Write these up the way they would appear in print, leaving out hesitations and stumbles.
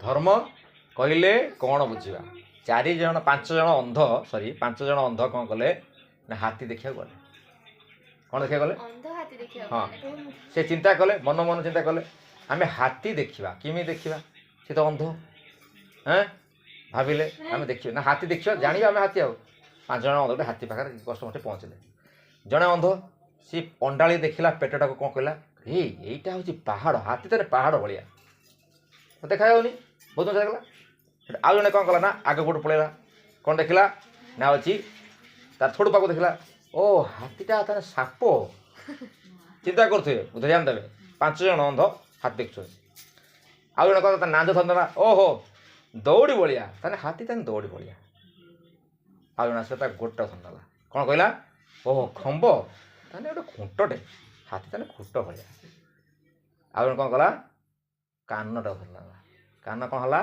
धर्म कहले कौन बुझा 5 जन अंध सॉरी 5 जन अंध कौन कले ना हाथी देखा गले कौन देखा गले हाँ से चिंता कले मन मन चिंता कले आम हाथी देखा किमी देखा सी तो अंध हाँ भाविले आम देखिए ना हाथी देखा जाना आम हाथी आउ 5 जन अंध गोटे हाथी पाखे कष्ट मटे पहुँचले जड़े अंध सी अंडाड़ी देखला पेटटा को कौन कहला यहीटा हूँ पहाड़ हाथी तो पहाड़ भाया देखा बहुत मजा गला आउ जड़े कौन कला ना आग गोटे पलैला कौन देखला ना अच्छी तार थोड़ पाक देखला ओ हाथीटा तार साप चिंता करते ध्यान देवे 5 जन अंध हाथी देख आउ जड़े कह नाज धरदेला ओहो दौड़ी बलिया ताने हाथी ताने दौड़ी बलिया आउ जन आस गोटा धरदेला कौन कहला ओहो खंब ताने गोटे खुंटटे हाथी ताने खुंट भाया आउ जन कौन कला कानटा धरला कान कौन है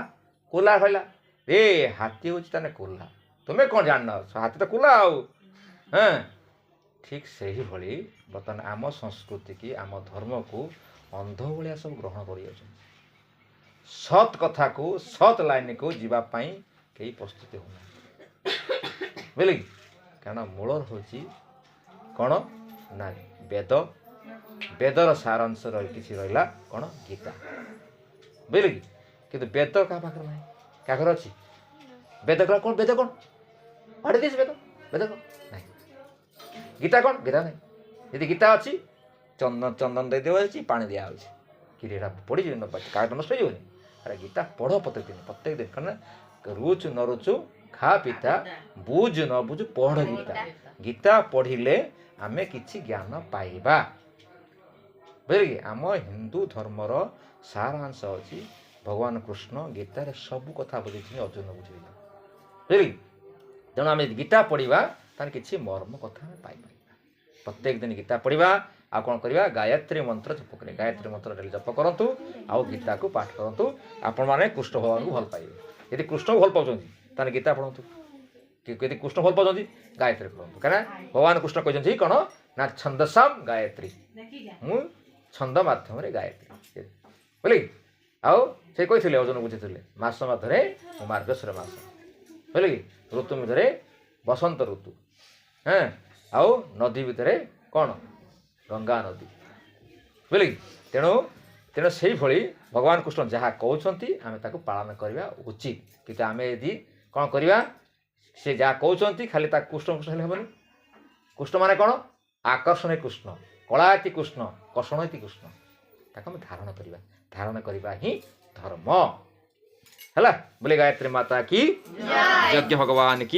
कोला कहला रे हाथी हूँ ताने कोला तुम्हें कौन जान हाथी तो कोला आउ हाँ ठीक से ही भली बर्तमान आम संस्कृति की आम धर्म को अंध भाया सब ग्रहण कर सत कथा को सत लाइन को जीवाई कई प्रस्तुति होना बुझे कि कारण मूल हूँ कौन ना वेद वेदर सारांश किसी रहा कौन गीता बुझे कि किंतु वेद क्या पाखे ना क्या घर अच्छी वेद कौन वेद कौन पढ़ी दिस वेद वेद कौन नहीं गीता कौन गीता नहीं यदि गीता अच्छी चंदन चंदन दे दिया पानी दिया कि पड़ी कागज नष्ट हो अरे गीता पढ़ प्रत्येक दिन कौन रुचु न रुचु खा पिता बुझ न बुझ पढ़ गीता गीता पढ़िले आमे किछि ज्ञान पाइबा बुझे कि आम हिंदू धर्मर सारांश अच्छी भगवान कृष्ण गीतार सबू कथा बुझे अर्जुन बुझे बुझे तेणु आम गीता पढ़ा तार किसी मर्म कथा पाई प्रत्येक दिन गीता पढ़ा आ कौन करवा गायत्री मंत्र जप करें गायत्री मंत्र डेली जप करूँ आउ गीता को पाठ करूँ आपण मैंने कृष्ण भगवान को भल पाइबे यदि कृष्ण को भल पाँच गीता पढ़ु यदि कृष्ण भल पाँच गायत्री पढ़ु क्या भगवान कृष्ण कहते कौन ना छंदसाम गायत्री मु छंद मध्यम गायत्री बुझे आउ से कही अर्जुन बुझी मस मध्य मार्गशीर मस बुझे कि ऋतु मध्य बसंत ऋतु हाँ आउ नदी भितर कौन गंगा नदी बुझे कि तेणु तेणु से भली भगवान कृष्ण जहाँ कहते आम पालन करवा उचित कि आम यदि कौन करवा सी जहाँ कहते खाली कृष्ण कृष्ण हेबनी कृष्ण माने कौन आकर्षण कृष्ण कलायती कृष्ण कर्षणती कृष्ण ताको धारण करवा ही धर्म है बोले गायत्री माता की यज्ञ भगवान की।